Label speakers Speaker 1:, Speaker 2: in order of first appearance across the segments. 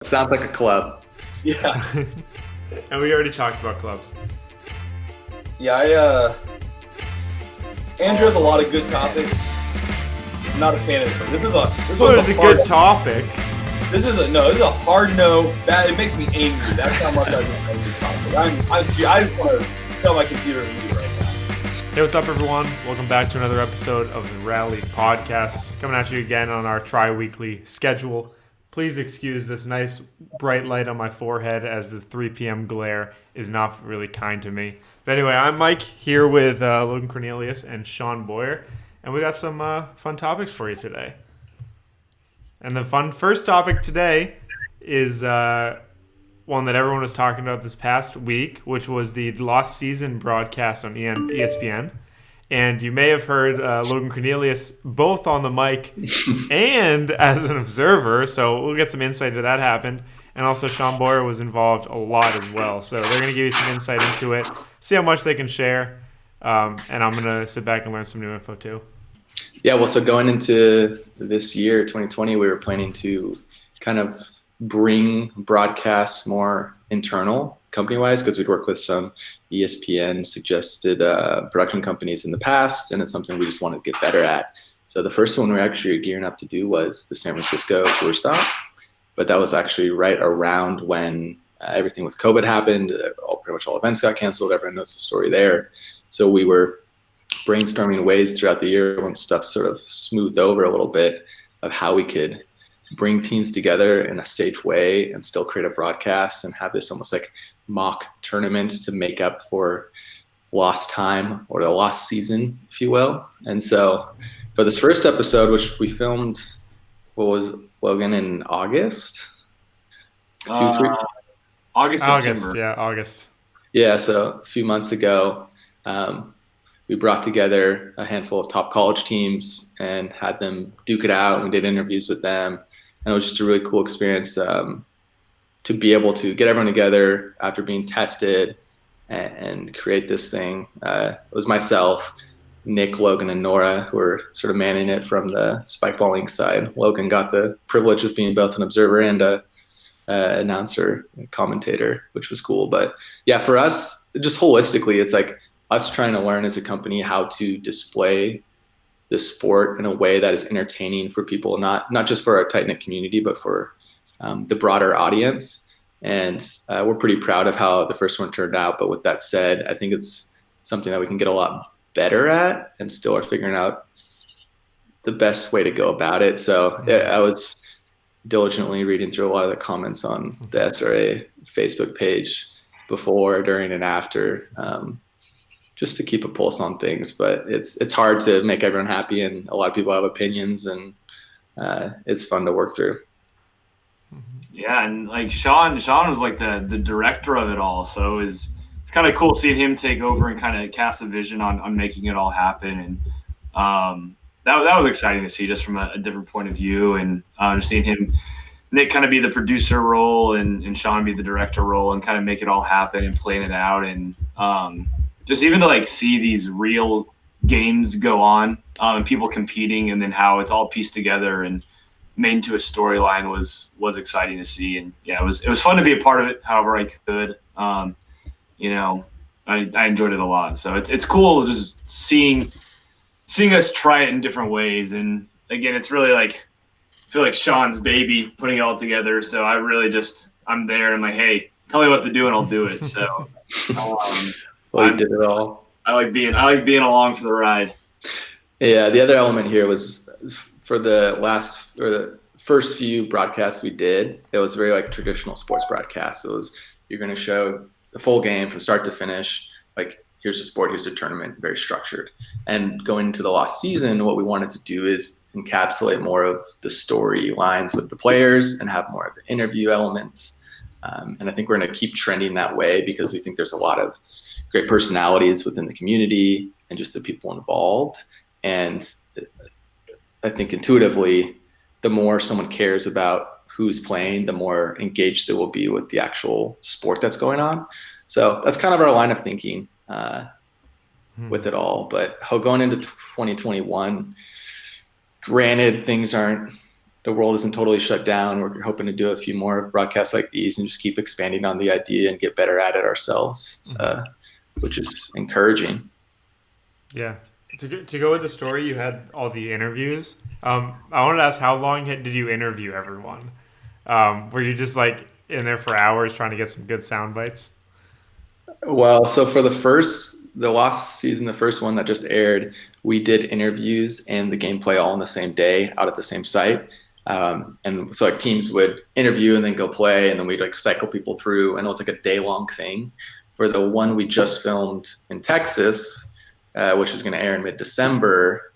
Speaker 1: Sounds like a club.
Speaker 2: Yeah.
Speaker 3: And we already talked about clubs.
Speaker 2: Yeah, Andrew has a lot of good topics. I'm not a fan of this one. This one's
Speaker 3: a good topic.
Speaker 2: This is a hard no. It makes me angry. That's how much I think it's a good topic. I just want to tell my computer to leave right now.
Speaker 3: Hey, what's up, everyone? Welcome back to another episode of the Rally Podcast. Coming at you again on our tri-weekly schedule. Please excuse this nice bright light on my forehead as the 3 p.m. glare is not really kind to me. But anyway, I'm Mike here with Logan, Cornelius, and Shaun Boyer, and we got some fun topics for you today. And the first topic today is one that everyone was talking about this past week, which was the lost season broadcast on ESPN. And you may have heard Logan, Cornelius both on the mic and as an observer, so we'll get some insight into that happened. And also Shaun Boyer was involved a lot as well, so they're going to give you some insight into it, see how much they can share, and I'm going to sit back and learn some new info too.
Speaker 1: Yeah, well, so going into this year, 2020, we were planning to kind of bring broadcasts more internal company-wise, because we'd worked with some ESPN suggested production companies in the past, and it's something we just want to get better at. So the first one we're actually gearing up to do was the San Francisco tour stop, but that was actually right around when everything with COVID happened. Pretty much all events got canceled. Everyone knows the story there. So we were brainstorming ways throughout the year when stuff sort of smoothed over a little bit of how we could bring teams together in a safe way and still create a broadcast and have this almost like mock tournament to make up for lost time or the lost season, if you will. And so for this first episode, which we filmed, what was Logan, in August?
Speaker 2: August, September.
Speaker 3: August.
Speaker 1: Yeah, so a few months ago, we brought together a handful of top college teams and had them duke it out. We did interviews with them. And it was just a really cool experience to be able to get everyone together after being tested and create this thing. It was myself, Nick, Logan, and Nora who were sort of manning it from the spike balling side. Logan got the privilege of being both an observer and a announcer and commentator, which was cool. But yeah, for us, just holistically, it's like us trying to learn as a company how to display the sport in a way that is entertaining for people, not just for our tight-knit community, but for the broader audience. And we're pretty proud of how the first one turned out. But with that said, I think it's something that we can get a lot better at and still are figuring out the best way to go about it. So I was diligently reading through a lot of the comments on the SRA Facebook page before, during, and after, just to keep a pulse on things. But it's hard to make everyone happy, and a lot of people have opinions, and it's fun to work through.
Speaker 4: Yeah, and like Shaun was like the director of it all, so it's kind of cool seeing him take over and kind of cast a vision on making it all happen. And that was exciting to see, just from a different point of view, and just seeing Nick kind of be the producer role and Shaun be the director role and kind of make it all happen and plan it out. And just even to like see these real games go on and people competing, and then how it's all pieced together and made into a storyline was exciting to see. And yeah, it was fun to be a part of it however I could. I enjoyed it a lot. So it's cool just seeing us try it in different ways. And again, it's really like, I feel like Shaun's baby putting it all together. So I really I'm there and I'm like, hey, tell me what to do and I'll do it. So
Speaker 1: Well, you did it all.
Speaker 4: I like being along for the ride.
Speaker 1: Yeah, the other element here was for the first few broadcasts we did, it was very like traditional sports broadcasts. It was, you're going to show the full game from start to finish. Like, here's the sport, here's the tournament, very structured. And going into the lost season, what we wanted to do is encapsulate more of the storylines with the players and have more of the interview elements. And I think we're going to keep trending that way, because we think there's a lot of great personalities within the community and just the people involved. And I think intuitively, the more someone cares about who's playing, the more engaged they will be with the actual sport that's going on. So that's kind of our line of thinking with it all. But going into 2021, granted, things aren't the world isn't totally shut down. We're hoping to do a few more broadcasts like these and just keep expanding on the idea and get better at it ourselves, which is encouraging.
Speaker 3: Yeah. To go with the story, you had all the interviews. I wanted to ask, how long did you interview everyone? Were you just like in there for hours trying to get some good sound bites?
Speaker 1: Well, so for the last season, the first one that just aired, we did interviews and the gameplay all on the same day out at the same site. And so like teams would interview and then go play, and then we'd like cycle people through, and it was like a day-long thing. For the one we just filmed in Texas, which is going to air in mid-December,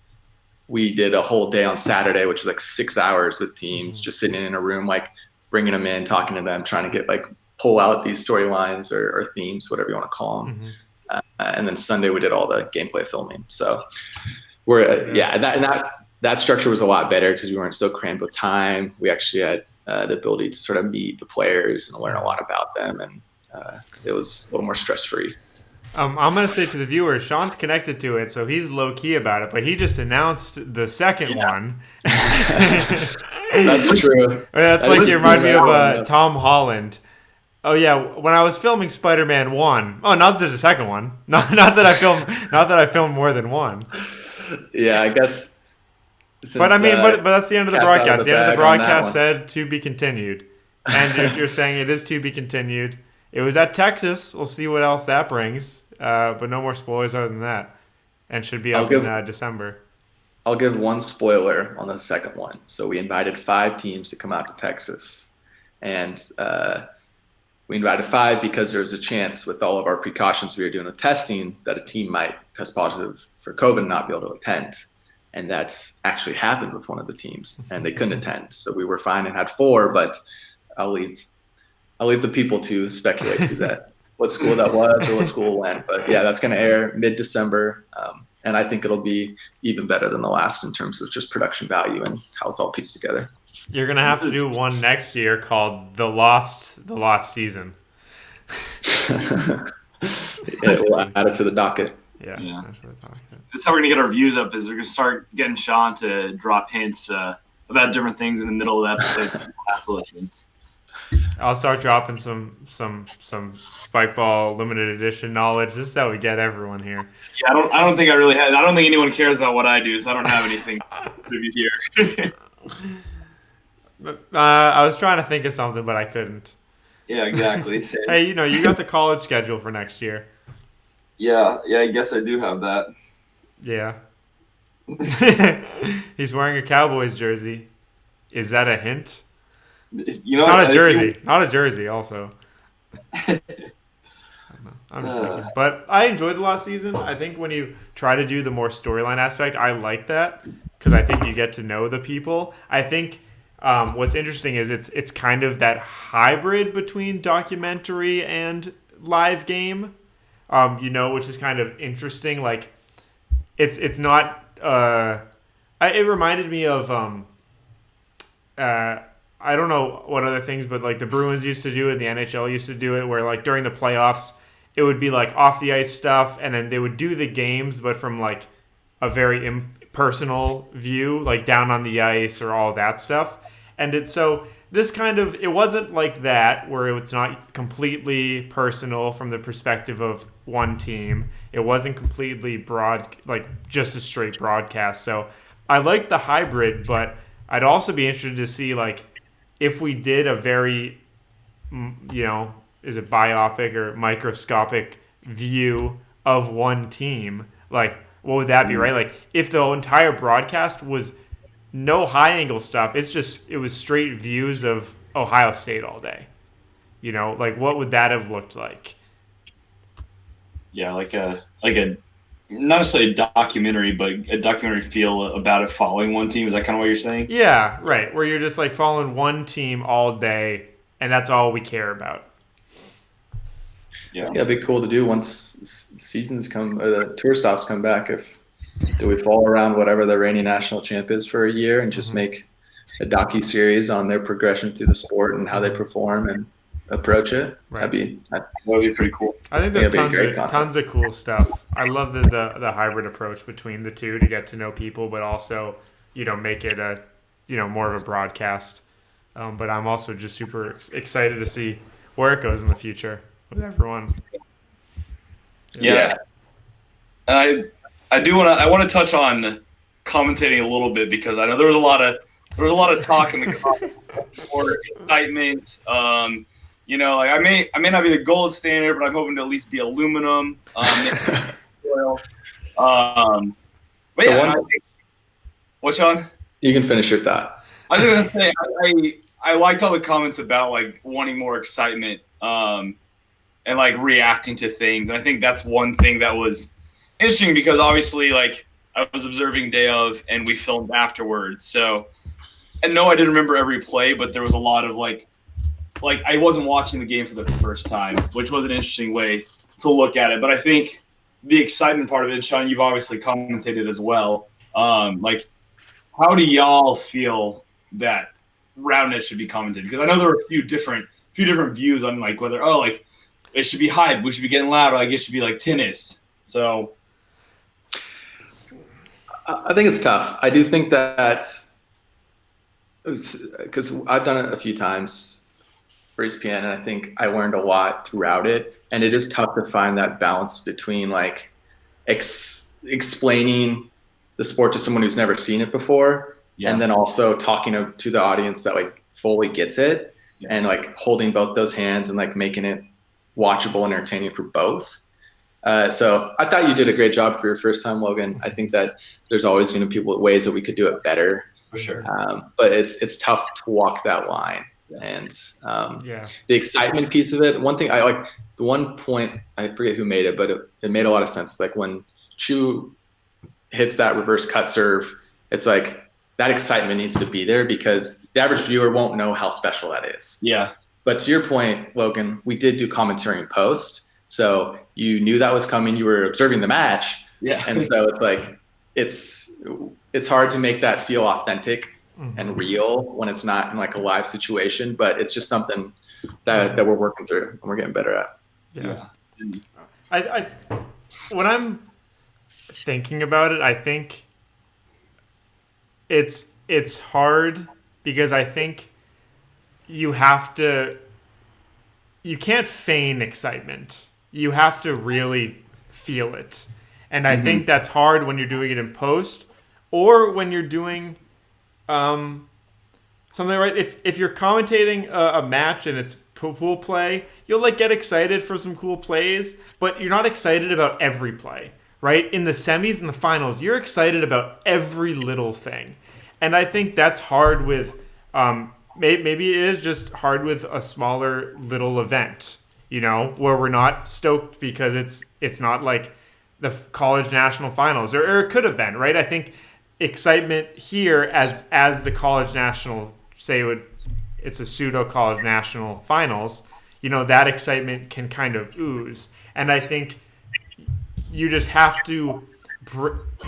Speaker 1: we did a whole day on Saturday, which was like 6 hours with teams, just sitting in a room, like bringing them in, talking to them, trying to get like pull out these storylines or themes, whatever you want to call them. And then Sunday we did all the gameplay filming. So we're that structure was a lot better because we weren't so crammed with time. We actually had the ability to sort of meet the players and learn a lot about them, and it was a little more stress-free.
Speaker 3: I'm going to say to the viewers, Shaun's connected to it, so he's low-key about it, but he just announced the second one.
Speaker 1: That's true.
Speaker 3: That's like you remind me of Tom Holland. Oh yeah, when I was filming Spider-Man 1. Oh, not that there's a second one. Not that I filmed more than one.
Speaker 1: Yeah, I guess.
Speaker 3: But I mean, but that's the end of the broadcast. The end of the broadcast said to be continued, and you're saying it is to be continued. It was at Texas. We'll see what else that brings. But no more spoilers other than that, and should be up in December.
Speaker 1: I'll give one spoiler on the second one. So we invited 5 teams to come out to Texas, and we invited 5 because there was a chance with all of our precautions we were doing with testing that a team might test positive for COVID and not be able to attend. And that's actually happened with one of the teams, and they couldn't attend. So we were fine and had 4, but I'll leave the people to speculate to that, what school that was or what school went. But yeah, that's going to air mid-December. And I think it'll be even better than the last in terms of just production value and how it's all pieced together.
Speaker 3: You're going to have to do one next year called The Lost Season.
Speaker 1: Yeah, we'll add it to the docket.
Speaker 3: Yeah.
Speaker 4: That's how we're going to get our views up, is we're going to start getting Shaun to drop hints about different things in the middle of the episode. Last listen.
Speaker 3: I'll start dropping some Spike Ball limited edition knowledge. This is how we get everyone here.
Speaker 4: Yeah, I don't think I really have. I don't think anyone cares about what I do, so I don't have anything to be here.
Speaker 3: I was trying to think of something, but I couldn't.
Speaker 4: Yeah, exactly. Same.
Speaker 3: Hey, you got the college schedule for next year.
Speaker 4: Yeah, I guess I do have that.
Speaker 3: Yeah. He's wearing a Cowboys jersey. Is that a hint?
Speaker 4: It's
Speaker 3: not a jersey. Not a jersey, also. I don't know. I'm just thinking. But I enjoyed the last season. I think when you try to do the more storyline aspect, I like that because I think you get to know the people. I think what's interesting is it's kind of that hybrid between documentary and live game, which is kind of interesting. Like, it's not. It reminded me of I don't know what other things, but like the Bruins used to do it, the NHL used to do it, where like during the playoffs, it would be like off the ice stuff, and then they would do the games, but from like a very impersonal view, like down on the ice or all that stuff. And so this kind of, it wasn't like that, where it's not completely personal from the perspective of one team. It wasn't completely like just a straight broadcast. So I like the hybrid, but I'd also be interested to see like, if we did a very, is it biopic or microscopic view of one team, like what would that be, right? Like if the entire broadcast was no high angle stuff, it was straight views of Ohio State all day. Like what would that have looked like?
Speaker 4: Yeah, like a not necessarily a documentary, but a documentary feel about it following one team. Is that kind of what you're saying?
Speaker 3: Yeah, right. Where you're just like following one team all day, and that's all we care about.
Speaker 1: Yeah, it'd be cool to do once seasons come or the tour stops come back. Do we follow around whatever the reigning national champ is for a year and just make a docu-series on their progression through the sport and how they perform and approach it?
Speaker 3: Right.
Speaker 1: That would be pretty cool.
Speaker 3: I think there's tons of cool stuff. I love the hybrid approach between the two to get to know people, but also make it more of a broadcast. But I'm also just super excited to see where it goes in the future with everyone.
Speaker 2: Yeah. And I want to touch on commentating a little bit, because I know there was a lot of talk in the comments for excitement. Like I may not be the gold standard, but I'm hoping to at least be aluminum. Oil. But yeah, what, Shaun?
Speaker 1: You can finish your thought.
Speaker 2: I was gonna say I liked all the comments about like wanting more excitement and like reacting to things. And I think that's one thing that was interesting, because obviously like I was observing day of and we filmed afterwards. So, and no, I didn't remember every play, but there was a lot of like I wasn't watching the game for the first time, which was an interesting way to look at it. But I think the excitement part of it, Shaun, you've obviously commentated as well. Like, how do y'all feel that roundnet should be commented? Because I know there are a few different views on like whether like it should be hype, we should be getting loud, or like it should be like tennis. So
Speaker 1: I think it's tough. I do think that because I've done it a few times for ESPN, and I think I learned a lot throughout it. And it is tough to find that balance between like explaining the sport to someone who's never seen it before, and then also talking to the audience that like fully gets it, and like holding both those hands and like making it watchable and entertaining for both. So I thought you did a great job for your first time, Logan. I think that there's always going to be ways that we could do it better.
Speaker 2: for sure.
Speaker 1: But it's tough to walk that line. And the excitement piece of it, one thing I like, the one point, I forget who made it, but it made a lot of sense. It's like when Chu hits that reverse cut serve, it's like that excitement needs to be there, because the average viewer won't know how special that is.
Speaker 2: Yeah.
Speaker 1: But to your point, Logan, we did do commentary in post. So you knew that was coming. You were observing the match.
Speaker 2: Yeah.
Speaker 1: And so it's like, it's hard to make that feel authentic and real when it's not in like a live situation, but it's just something that we're working through and we're getting better at.
Speaker 3: Yeah. I when I'm thinking about it, I think it's hard, because I think you can't feign excitement. You have to really feel it. And I think that's hard when you're doing it in post, or when you're doing something, right? If you're commentating a match and it's pool play, you'll like get excited for some cool plays, but you're not excited about every play, right? In the semis and the finals, you're excited about every little thing. And I think that's hard with, maybe it is just hard with a smaller little event, where we're not stoked because it's not like the college national finals, or it could have been, right? I think excitement here as the college national, it's a pseudo college national finals, that excitement can kind of ooze. And I think you just have to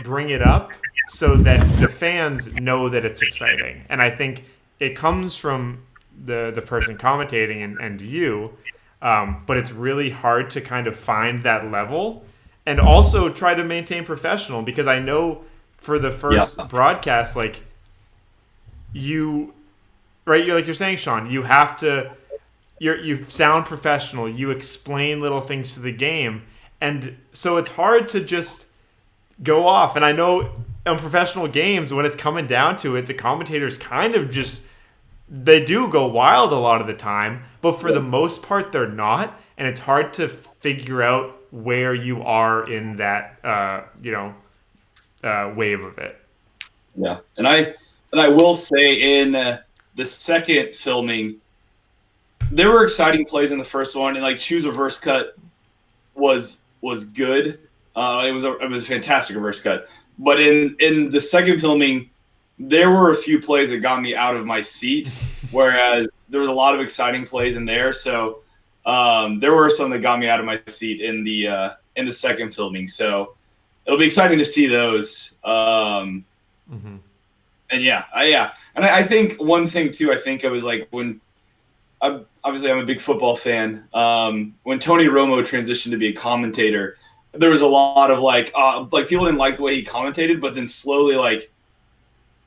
Speaker 3: bring it up so that the fans know that it's exciting. And I think it comes from the person commentating and you, but it's really hard to kind of find that level and also try to maintain professional, because I know for the first broadcast, like you right, you're saying, Shaun, you have to, you sound professional, you explain little things to the game, and so it's hard to just go off. And I know in professional games, when it's coming down to it, the commentators kind of just, they do go wild a lot of the time, but for the most part, they're not, and it's hard to figure out where you are in that, wave of it.
Speaker 2: Yeah, and I will say in the second filming, there were exciting plays in the first one, and like Chu's reverse cut was good. It was a fantastic reverse cut. But in the second filming, there were a few plays that got me out of my seat, whereas there was a lot of exciting plays in there. So there were some that got me out of my seat in the second filming. So it'll be exciting to see those. And I think one thing too, I think it was like when obviously I'm a big football fan. When Tony Romo transitioned to be a commentator, there was a lot of like people didn't like the way he commentated, but then slowly like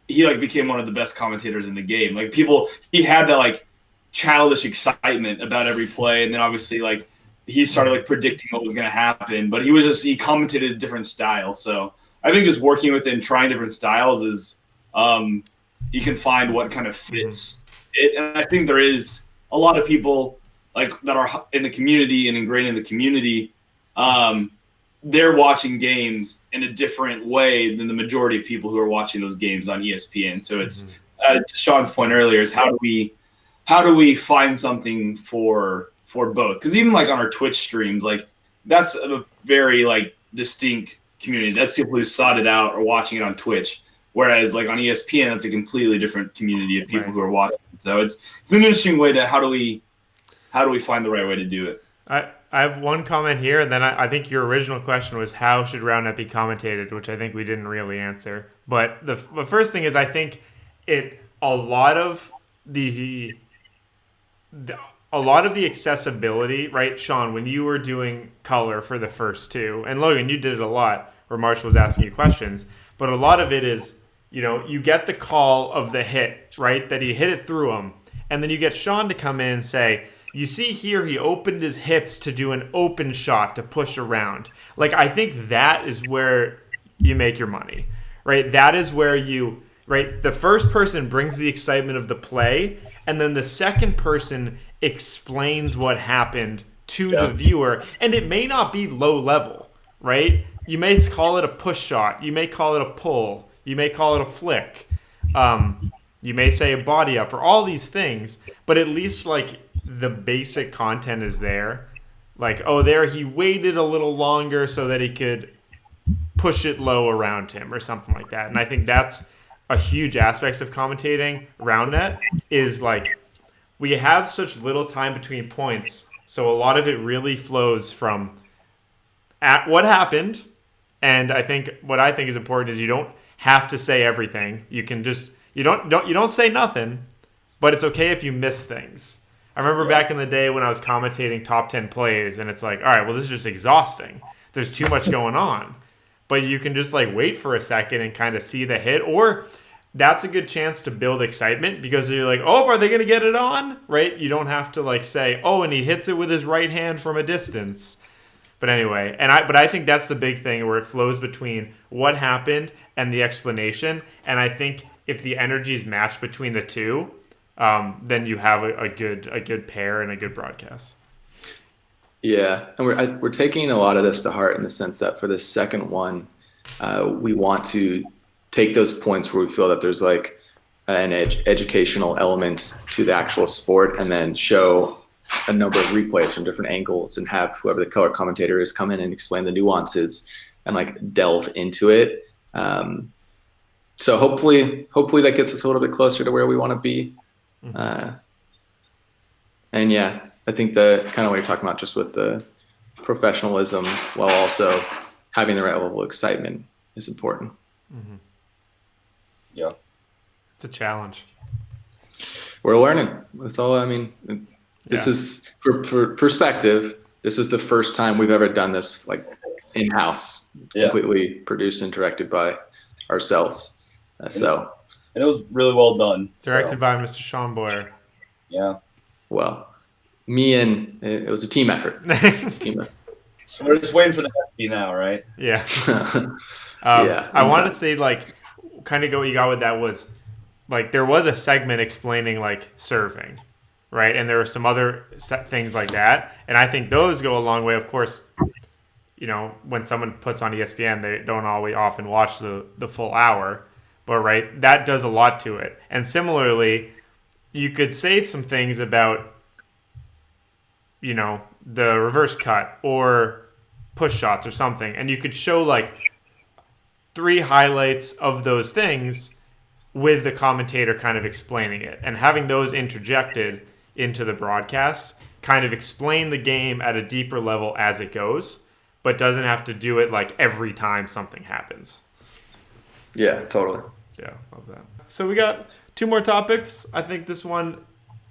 Speaker 2: he like became one of the best commentators in the game. Like he had that like childish excitement about every play, and then obviously like he started like predicting what was going to happen. But he commentated a different style. So I think just working with him, trying different styles is you can find what kind of fits it. And I think there is a lot of people like that are in the community and ingrained in the community. They're watching games in a different way than the majority of people who are watching those games on ESPN. So it's to Shaun's point earlier is how do we find something for both? Because even like on our Twitch streams, like that's a very like distinct community. That's people who sought it out or watching it on Twitch. Whereas like on ESPN, that's a completely different community of people who are watching. So it's an interesting way to how do we find the right way to do it?
Speaker 3: I have one comment here, and then I think your original question was how should RoundNet be commentated, which I think we didn't really answer. But the first thing is I think a lot of the accessibility, right, Shaun, when you were doing color for the first two, and Logan, you did it a lot where Marshall was asking you questions, but a lot of it is, you get the call of the hit, right, that he hit it through him, and then you get Shaun to come in and say, you see here he opened his hips to do an open shot to push around. Like, I think that is where you make your money, right? That is where the first person brings the excitement of the play, and then the second person explains what happened to the viewer, and it may not be low level, right? You may call it a push shot. You may call it a pull. You may call it a flick. You may say a body up or all these things, but at least like the basic content is there. Like, there he waited a little longer so that he could push it low around him or something like that. And I think that's a huge aspect of commentating RoundNet is like we have such little time between points, so a lot of it really flows from at what happened. And I think what I think is important is you don't have to say everything. You can just you don't say nothing, but it's okay if you miss things. I remember back in the day when I was commentating top 10 plays, and it's like, all right, well, this is just exhausting. There's too much going on. But you can just like wait for a second and kind of see the hit, or that's a good chance to build excitement because you're like, are they going to get it on? Right? You don't have to like say, and he hits it with his right hand from a distance. But anyway, but I think that's the big thing where it flows between what happened and the explanation. And I think if the energy is matched between the two, then you have a good pair and a good broadcast.
Speaker 1: Yeah, and we're taking a lot of this to heart in the sense that for the second one, we want to take those points where we feel that there's like an educational element to the actual sport, and then show a number of replays from different angles, and have whoever the color commentator is come in and explain the nuances and like delve into it. So hopefully that gets us a little bit closer to where we want to be. And yeah, I think the kind of what you're talking about, just with the professionalism while also having the right level of excitement, is important.
Speaker 3: Mm-hmm.
Speaker 2: Yeah,
Speaker 3: it's a challenge.
Speaker 1: We're learning. That's all. I mean, this is for perspective. This is the first time we've ever done this like in-house, completely produced and directed by ourselves. So.
Speaker 2: And it was really well done.
Speaker 3: Directed by Mr. Shaun Boyer.
Speaker 2: Yeah.
Speaker 1: Well, it was a team effort.
Speaker 2: So we're just waiting for the SB now, right?
Speaker 3: Yeah. I want to say, like, kind of go what you got with that was, like, there was a segment explaining, like, serving, right? And there were some other things like that. And I think those go a long way. Of course, when someone puts on ESPN, they don't always often watch the full hour. But, right, that does a lot to it. And similarly, you could say some things about, the reverse cut or push shots or something. And you could show, like, 3 highlights of those things with the commentator kind of explaining it. And having those interjected into the broadcast kind of explain the game at a deeper level as it goes, but doesn't have to do it, like, every time something happens.
Speaker 1: Yeah, totally.
Speaker 3: Yeah, love that. So we got 2 more topics. I think this one,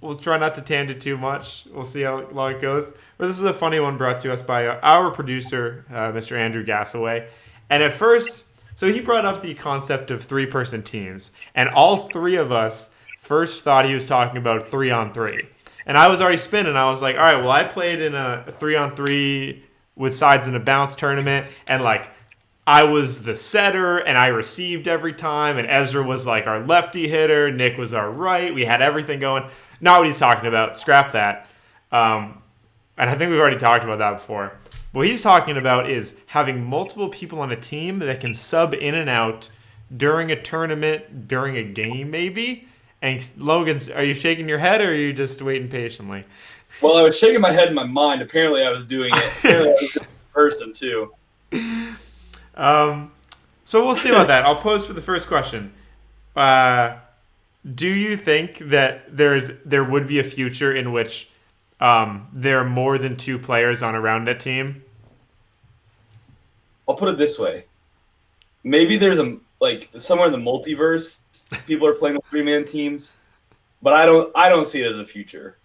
Speaker 3: we'll try not to tangent too much. We'll see how long it goes. But this is a funny one brought to us by our producer, Mr. Andrew Gasaway. And at first, So he brought up the concept of 3-person teams, and all three of us first thought he was talking about 3-on-3. And I was already spinning. I was like, all right, well, I played in a 3-on-3 with sides in a bounce tournament, and like I was the setter and I received every time, and Ezra was like our lefty hitter, Nick was our right. We had everything going. Not what he's talking about. Scrap that. And I think we've already talked about that before. What he's talking about is having multiple people on a team that can sub in and out during a tournament, during a game maybe. And Logan, are you shaking your head or are you just waiting patiently?
Speaker 2: Well, I was shaking my head in my mind. Apparently I was doing it. Apparently I was in person too.
Speaker 3: So we'll see about that. I'll pose for the first question. Do you think that there would be a future in which there are more than 2 players on a roundnet team?
Speaker 2: I'll put it this way. Maybe there's somewhere in the multiverse, people are playing with 3-man teams, but I don't see it as a future.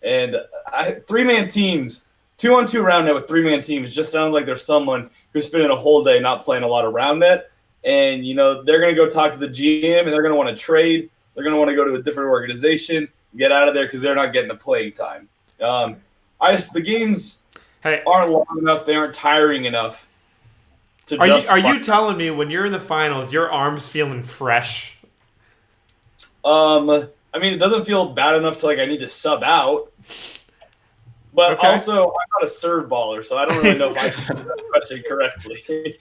Speaker 2: And 3-man teams, 2-on-2 roundnet with 3-man teams just sounds like there's someone who's spending a whole day not playing a lot of roundnet, and they're going to go talk to the GM and they're going to want to trade. They're going to want to go to a different organization, get out of there because they're not getting the playing time. The games aren't long enough. They aren't tiring enough.
Speaker 3: Are you telling me when you're in the finals, your arm's feeling fresh?
Speaker 2: I mean, it doesn't feel bad enough to I need to sub out. But also, I'm not a serve baller, so I don't really know if I can answer that question correctly.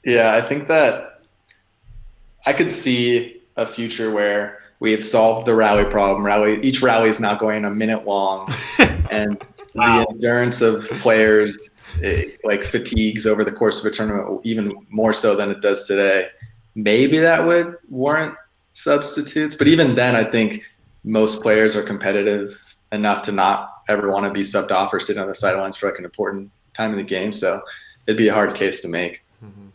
Speaker 1: Yeah, I think that I could see a future where we have solved the rally problem. Each rally is now going a minute long, and the endurance of players fatigues over the course of a tournament even more so than it does today. Maybe that would warrant substitutes, but even then, I think most players are competitive enough to not ever want to be subbed off or sit on the sidelines for an important time in the game. So it'd be a hard case to make.
Speaker 3: Mm-hmm.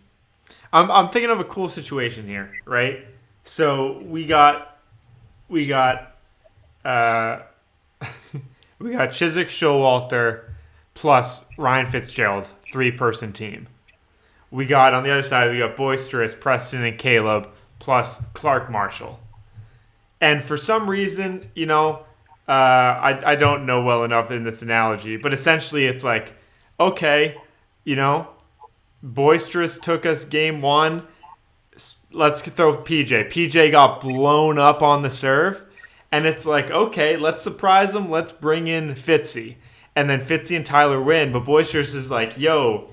Speaker 3: I'm thinking of a cool situation here, right? So we got Chiswick Showalter plus Ryan Fitzgerald, 3-person team. We got on the other side, we got Boisterous, Preston, and Caleb plus Clark Marshall. And for some reason, I don't know well enough in this analogy, but essentially it's like, okay, Boisterous took us game 1. Let's throw PJ. PJ got blown up on the serve. And it's like, okay, let's surprise him. Let's bring in Fitzy. And then Fitzy and Tyler win. But Boisterous is like, yo,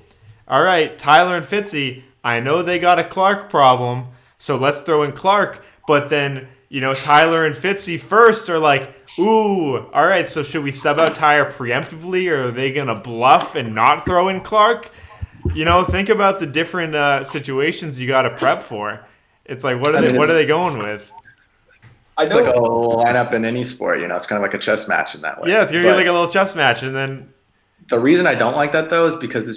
Speaker 3: all right, Tyler and Fitzy, I know they got a Clark problem, so let's throw in Clark. But then, Tyler and Fitzy first are like, ooh, all right, so should we sub out Tyler preemptively, or are they going to bluff and not throw in Clark? Think about the different situations you got to prep for. It's like, what are they going with?
Speaker 1: It's like a lineup in any sport, it's kind of like a chess match in that way.
Speaker 3: Yeah, it's going to be like a little chess match. And then
Speaker 1: the reason I don't like that, though, is because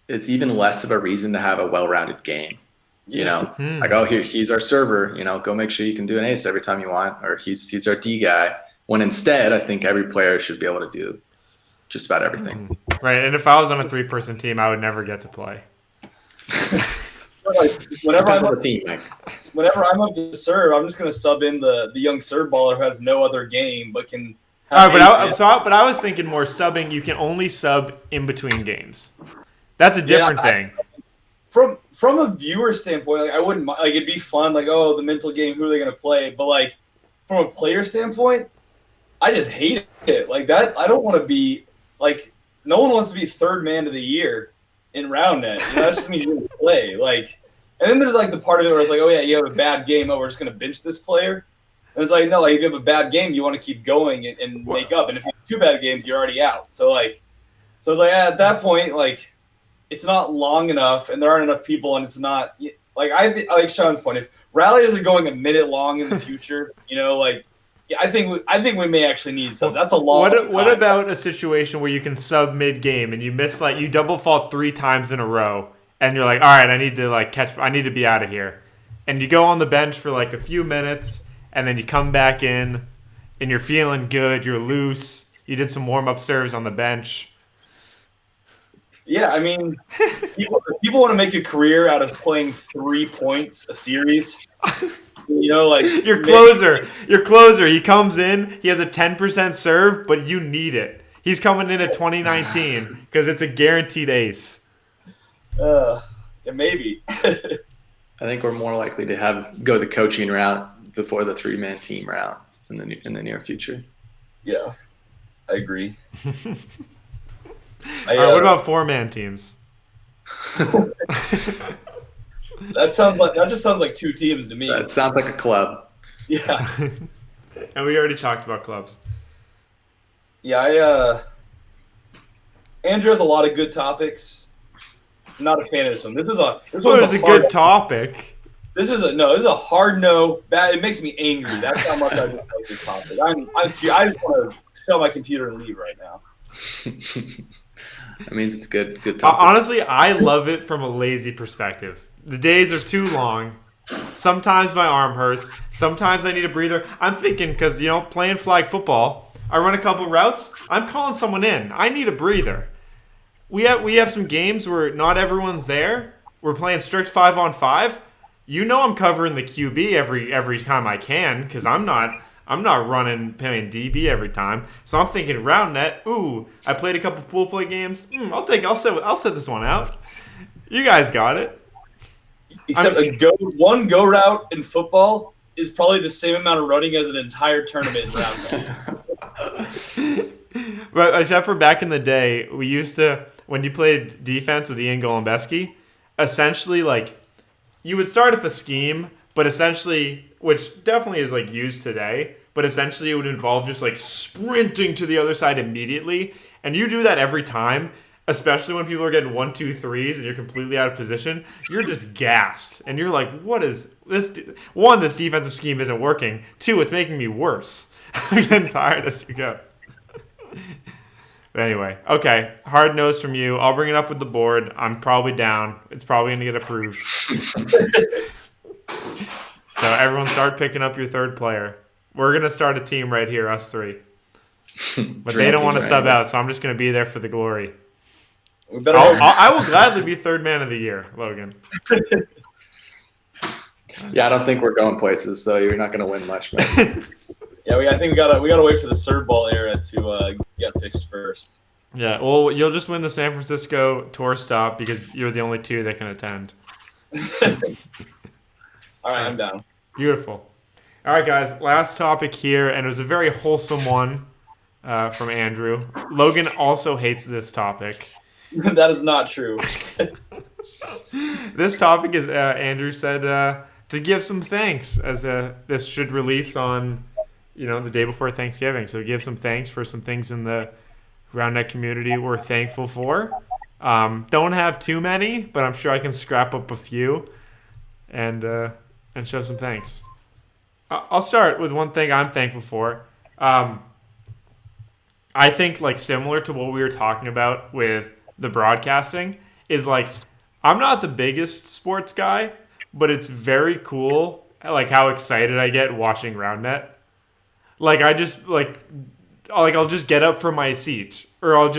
Speaker 1: it's even less of a reason to have a well-rounded game. He's our server, go make sure you can do an ace every time you want, or he's our D guy. When instead, I think every player should be able to do just about everything.
Speaker 3: Right, and if I was on a 3-person team, I would never get to play.
Speaker 2: Whenever I'm up to serve, I'm just going to sub in the young serve baller who has no other game but can have
Speaker 3: but I was thinking more subbing. You can only sub in between games. That's a different thing.
Speaker 2: From a viewer standpoint, I wouldn't mind. It'd be fun. The mental game, who are they going to play? But from a player standpoint, I just hate it. That, I don't want to be no one wants to be 3rd man of the year in roundnet. That just means you don't play. And then there's the part of it where it's oh yeah, you have a bad game. Oh, we're just going to bench this player. And it's no, if you have a bad game, you want to keep going and make up. And if you have 2 bad games, you're already out. So it's at that point, it's not long enough, and there aren't enough people, and it's not I like Shaun's point. If rally isn't going a minute long in the future, I think we may actually need subs. That's a long time.
Speaker 3: What about a situation where you can sub mid game and you miss you double fault 3 times in a row, and you're like, all right, I need to I need to be out of here, and you go on the bench for a few minutes, and then you come back in, and you're feeling good, you're loose, you did some warm up serves on the bench.
Speaker 2: Yeah, I mean, people want to make a career out of playing 3 points a series. You know, like
Speaker 3: Your closer. He comes in, he has a 10% serve, but you need it. He's coming in at 2019 because it's a guaranteed ace.
Speaker 2: Yeah, maybe.
Speaker 1: I think we're more likely to go the coaching route before the 3-man team route in the near future.
Speaker 2: Yeah, I agree.
Speaker 3: All right, what about 4-man teams?
Speaker 2: That just sounds like 2 teams to me.
Speaker 1: That sounds like a club.
Speaker 2: Yeah.
Speaker 3: And we already talked about clubs.
Speaker 2: Yeah, Andrew has a lot of good topics. I'm not a fan of this one. This is a
Speaker 3: good topic.
Speaker 2: This is a hard no. It makes me angry. That's how much I don't like this topic. I just want to shut my computer and leave right now.
Speaker 1: That means it's good topic.
Speaker 3: Honestly, I love it from a lazy perspective. The days are too long. Sometimes my arm hurts. Sometimes I need a breather. I'm thinking because, playing flag football, I run a couple routes. I'm calling someone in. I need a breather. We have some games where not everyone's there. We're playing strict 5-on-5. I'm covering the QB every time I can because I'm not playing DB every time. So I'm thinking roundnet. Ooh, I played a couple pool play games. I'll set this one out. You guys got it.
Speaker 2: Except one go route in football is probably the same amount of running as an entire tournament in roundnet.
Speaker 3: But except for back in the day, we used to, when you played defense with Ian Golembeski, essentially you would start up a scheme, but essentially, which definitely is used today, but essentially it would involve just sprinting to the other side immediately, and you do that every time. Especially when people are getting 1, 2, 3s and you're completely out of position, you're just gassed. And you're like, what is this? 1, this defensive scheme isn't working. 2, it's making me worse. I'm getting tired as we go. But anyway, okay. Hard nose from you. I'll bring it up with the board. I'm probably down. It's probably going to get approved. So everyone start picking up your third player. We're going to start a team right here, us 3. But they don't want to sub out, so I'm just going to be there for the glory. I will gladly be 3rd man of the year, Logan.
Speaker 1: Yeah, I don't think we're going places, so you're not going to win much, man.
Speaker 2: Yeah, I think we gotta wait for the serve ball era to get fixed first.
Speaker 3: Yeah, well, you'll just win the San Francisco tour stop because you're the only 2 that can attend.
Speaker 2: All right, I'm down.
Speaker 3: Beautiful. All right, guys, last topic here, and it was a very wholesome one from Andrew. Logan also hates this topic.
Speaker 2: That is not true.
Speaker 3: This topic is, Andrew said, to give some thanks, as this should release on, the day before Thanksgiving. So give some thanks for some things in the roundnet community we're thankful for. Don't have too many, but I'm sure I can scrap up a few and show some thanks. I'll start with one thing I'm thankful for. I think similar to what we were talking about with the broadcasting is I'm not the biggest sports guy, but it's very cool how excited I get watching roundnet. I just I'll just get up from my seat or I'll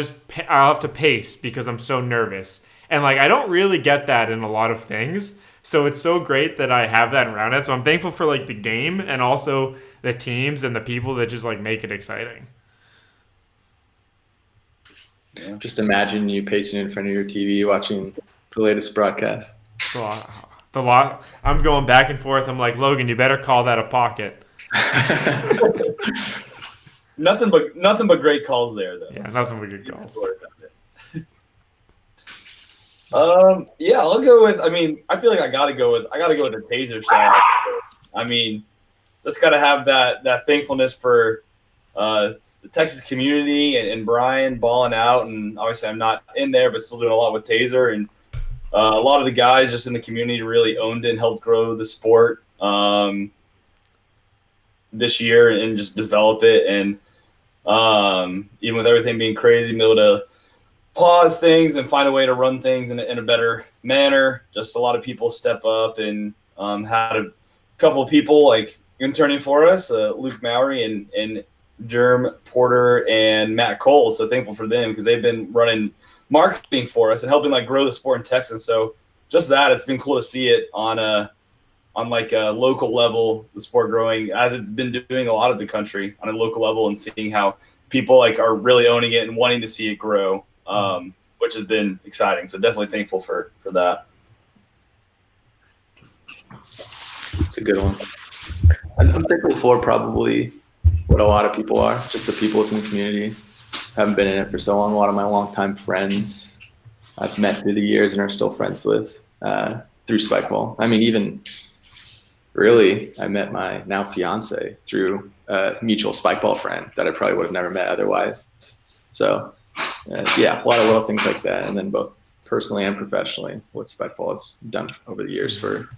Speaker 3: have to pace because I'm so nervous. And I don't really get that in a lot of things. So it's so great that I have that in roundnet. So I'm thankful for the game and also the teams and the people that just make it exciting.
Speaker 1: Yeah. Just imagine you pacing in front of your TV watching the latest broadcast.
Speaker 3: I'm going back and forth. I'm like, Logan, you better call that a pocket.
Speaker 2: Nothing but great calls there, though.
Speaker 3: Yeah, nothing but good calls.
Speaker 2: Yeah, I'll go with. I feel like I gotta go with the taser shot. Just gotta have that thankfulness for the Texas community and Brian balling out, and obviously I'm not in there, but still doing a lot with taser, and a lot of the guys just in the community really owned it and helped grow the sport this year and just develop it. And even with everything being crazy, being able to pause things and find a way to run things in a better manner. Just a lot of people step up and had a couple of people interning for us, Luke Mowry and Germ Porter and Matt Cole. So thankful for them because they've been running marketing for us and helping like grow the sport in Texas. So just that, it's been cool to see it on a local level, the sport growing as it's been doing a lot of the country on a local level, and seeing how people like are really owning it and wanting to see it grow, which has been exciting. So definitely thankful for that.
Speaker 1: It's a good one. I'm thankful for probably what a lot of people are, just the people within the community. I haven't been in it for so long. A lot of my longtime friends I've met through the years and are still friends with through spikeball. I mean, even really, I met my now fiance through a mutual spikeball friend that I probably would have never met otherwise. So, yeah, a lot of little things like that. And then both personally and professionally, what spikeball has done over the years for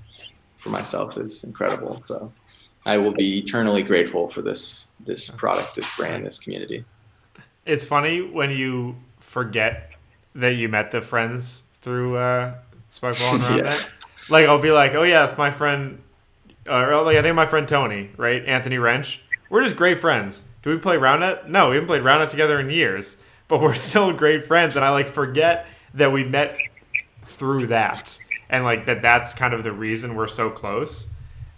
Speaker 1: myself is incredible. So I will be eternally grateful for this product, this brand, this community. It's
Speaker 3: funny when you forget that you met the friends through spikeball and roundnet. Yeah. Like, I'll be like, oh yeah, it's my friend, like I think my friend Tony, right? Anthony Wrench. We're just great friends. Do we play roundnet? No, we haven't played roundnet together in years, but we're still great friends. And I like forget that we met through that, and like that's kind of the reason we're so close.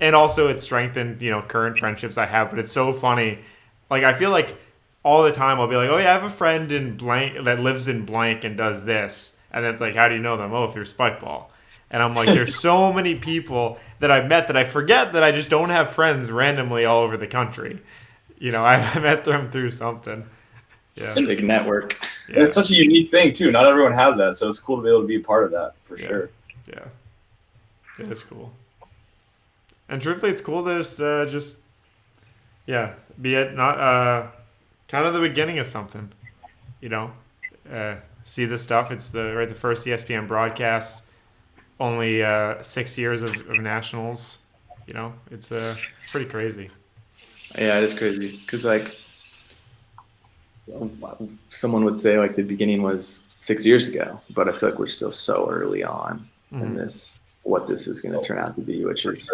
Speaker 3: And also it's strengthened, current friendships I have. But it's so funny. Like, I feel like all the time I'll be like, oh yeah, I have a friend in blank that lives in blank and does this. And then it's like, how do you know them? Oh, through spikeball. And I'm like, there's so many people that I've met that I forget that I just don't have friends randomly all over the country. I met them through something. Yeah.
Speaker 1: Big network.
Speaker 2: Yeah. It's such a unique thing too. Not everyone has that. So it's cool to be able to be a part of that for sure.
Speaker 3: Yeah. Yeah, it's cool. And truthfully, it's cool to just be at not kind of the beginning of something, see the stuff. It's the first ESPN broadcast, only 6 years of nationals. It's pretty crazy.
Speaker 1: Yeah, it is crazy because like someone would say like the beginning was 6 years ago, but I feel like we're still so early on in what this is going to turn out to be, which is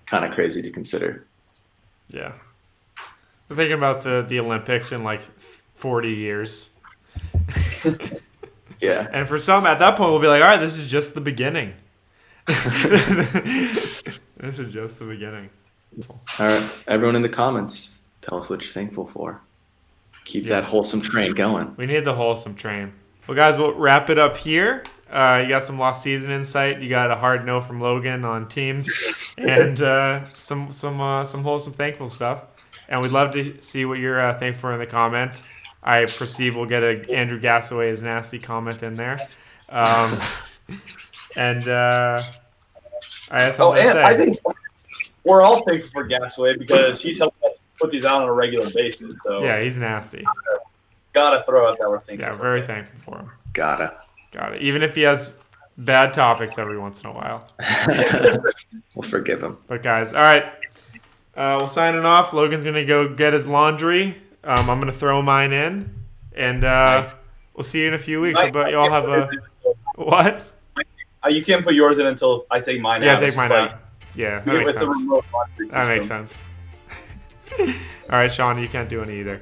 Speaker 1: kind of crazy to consider.
Speaker 3: Yeah. I'm thinking about the Olympics in like 40 years.
Speaker 1: Yeah.
Speaker 3: And for some, at that point, we'll be like, all right, this is just the beginning. This is just the beginning.
Speaker 1: All right. Everyone in the comments, tell us what you're thankful for. Keep that wholesome train going.
Speaker 3: We need the wholesome train. Well, guys, we'll wrap it up here. You got some lost season insight. You got a hard no from Logan on teams, and some wholesome thankful stuff. And we'd love to see what you're thankful for in the comment. I perceive we'll get a Andrew Gasaway is nasty comment in there. And I had something to say.
Speaker 2: I think we're all thankful for Gasaway because he's helping us put these out on a regular basis. So
Speaker 3: yeah, he's nasty.
Speaker 2: Gotta throw out that we're thankful.
Speaker 3: Yeah, very thankful for him.
Speaker 1: Gotta.
Speaker 3: Even if he has bad topics every once in a while.
Speaker 1: We'll forgive him.
Speaker 3: But guys, all right. We'll sign it off. Logan's going to go get his laundry. I'm going to throw mine in. And nice. We'll see you in a few weeks. But you all have a... What?
Speaker 2: You can't put yours in until I take mine out.
Speaker 3: Yeah, take mine out. Yeah, that makes sense.
Speaker 2: A remote laundry system.
Speaker 3: That makes sense. All right, Shaun, you can't do any either.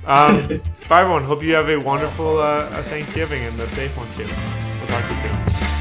Speaker 3: Bye, everyone. Hope you have a wonderful Thanksgiving and a safe one, too. We'll talk to you soon.